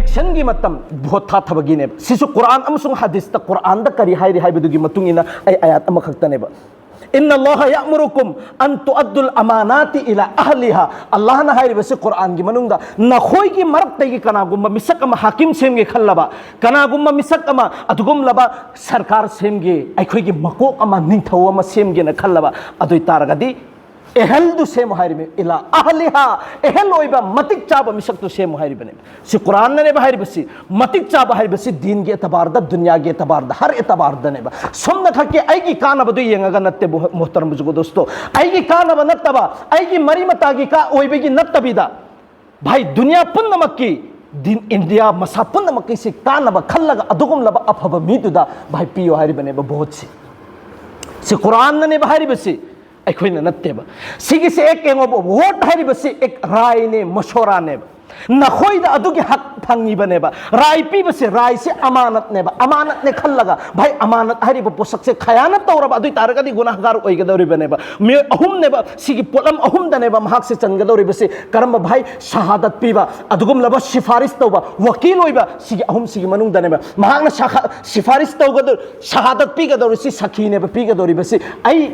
election की मतम vote था थबगिने सिसु कुरान अमसुंग हदीस ता कुरान दा करी हाइरि हाइबदुगी मतुंगिना आई आयात अमा खक्तनेबा इन्ना अल्लाह यामुरुकुम अन तुअद्दुल अमानाति इला अहलिहा अल्लाह ना हाइरिबसे कुरान की मनुंगा नखोई की मरक्ते की कनागुम मिसक अमा हाकिम सेमगे खल्लबा कनागुम मिसक अमा अदुगुम लबा सरकार सेमगे अखोई की मकोक अमा निंथौ अमा सेमगे न खल्लबा अदुई तारगदी एहल दु सेम हाइरि में इला अहलिहा एहल ओइबा मतिक चाबा मिसक तो सेम हाइरि बने सि कुरान ने हाइरि बसी मतिक चाबा हाइरि बसी दीन के एतबार दा दुनिया के एतबार दा हर एतबार दा नेबा सोमना खके आइगी कानब दु येंगा नत्ते मोहतरम बुजुगो दोस्तों आइगी कानब नत्तबा आइगी मरी मतागी का ओइबेगी नत्तबिदा भाई दुनिया पुन्नमक्की दिन इंडिया मसा पुन्नमक्की से कानब खल्लगा अदुगुम लबा अफब मीदुदा भाई पियो हाइरि बने बहुत से कुरान ने हाइरि बसी अखोइना नत्तेबा सिगिसे एक एंगोब वोट हाइरिबसे एक राय ने मशोरा ने नखोइदा अदुगे हक फंगिबनेबा राय पीबसे राय से अमानत ने खल्लगा भाई अमानत हाइरिब पोसक से खयानत तौरबा अदुई तारगदी गुनाहगार ओइगदौरिबनेबा मे अहुम नेबा सिगी पोलम अहुम दनेबा महक से चंगदौरिबसे करम भाई शहादत पीबा अदुगुम लबा सिफारिश तौबा वकील ओइबा सिगी अहुम सिगी मनुंग दनेबा महकना सिफारिश तौगदर शहादत पीगदौरिसि सखीनेबा पीगदौरिबसे आई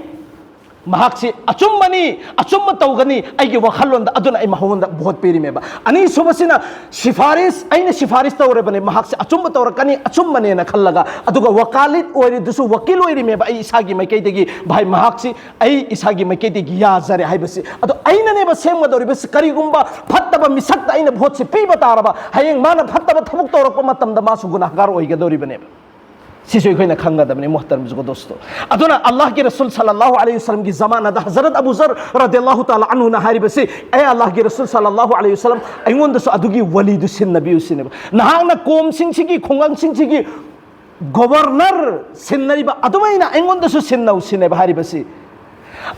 महकसे अचुम तौगनी आइगे वखलोंद अदुना आई महवंद बहुत पेरीमेबा अनि सुबसिना सिफारिश आइने सिफारिश तौरेबने महकसे अचुम तौरकनी अचुमने न खल्लगा अदुगा वकालित ओइरि दुसु वकील ओइरिमेबा आई इसागी मैकेदेगी भाई महकसे आई इसागी मैकेदेगी याजरे हाइबसे अदु आइननेबा सेमगदौरिबसे करिगुंबा फत्तबा मिसक्ता आइने भोट से पीबा तारबा हयेंग माना फत्तबा थमुक तौरको मतमदा मासु गुनाहगार ओइगदौरिबनेबा सिसु इखोइना खंगदबने मोहतरम जुगो दोस्तों अदुना अल्लाह के रसूल सल्लल्लाहु अलैहि वसल्लम की जमाना दा हजरत अबू जर रदियल्लाहु ताला अन्हु ना हारिबसे ए अल्लाह के रसूल सल्लल्लाहु अलैहि वसल्लम अइंगोंदसु अदुगी वलीदु सिन नबी उसिनेबा नहांगना कोम सिंसिगी खोंगांग सिंसिगी गवर्नर सिनरिबा अदुमैना अइंगोंदसु सिनना उसिनेबा हारिबसे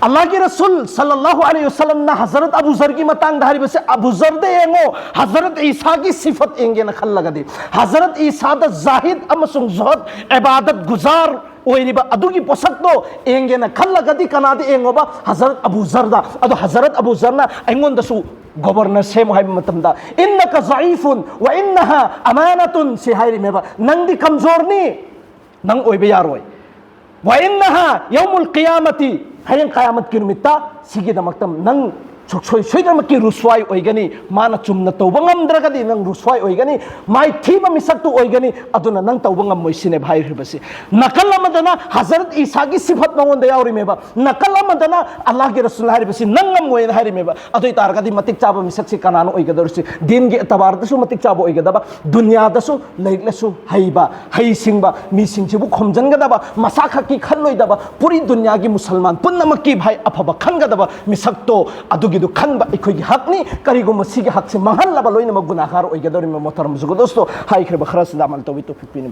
अल्लाह के रसूल सल्लल्लाहु अलैहि वसल्लम ना हजरत अबू जर की मतंग धारी बसे अबू जर दे एंगो हजरत ईसा की सिफत एंगे न खल्लगा दे हजरत ईसा द जाहिद अमसुंग ज़ुहद इबादत गुजार ओइरिबा अदुगी पोसक तो एंगे न खल्लगा दी कनादे एंगोबा हजरत अबू जर दा अदु हजरत अबू जर ना एंगोन दसु गवर्नर से मुहाइब मतमदा इन्नका ज़ईफुन व इन्नहा अमानतुन से हाइरि मेबा नंदी कमजोरनी नंग ओइबे यारोय व इन्नहा यौमुल क़ियामती हयें क़यामत की नुमित्ता सिगिदमक्तम नंग छोई सोइदमक्की रुस्वाई ओइगनी माना चुमना तौबा ngamद्रगदी नंग रुस्वाई ओइगनी माइ थीबा मिसक्तु ओइगनी अदुना नंग तौबा ngam भाई हिबसे नकल अमदना हजरत ईसा की सिफत नंगोंदा यावरिमेबा नकल अमदना अल्लाह के रसूल हारिबसे नंगम मोय हारिमेबा अदुई तारगदी मतिक चाबा मिसक्से कनानो ओइगदरसे दिन के तबार दसु मतिक चाबा ओइगदबा दुनिया दसु लैलसु हईबा हईसिंगबा मिसिंगसेबु खमजनगदबा मसाखा की खल्लोइदबा पूरी दुनिया की मुसलमान पुन्नमक्की भाई अफबा खनगदबा मिसक्तो अदुगी खनबा अखोई हकनी करिगुम सिगे हक से महल्लबा लोइनमक गुनाहगार ओइगदौरिम मोहतरम जुगो दोस्तों हाइख्रे बखरा से दामल तौबी तो फिक्पिन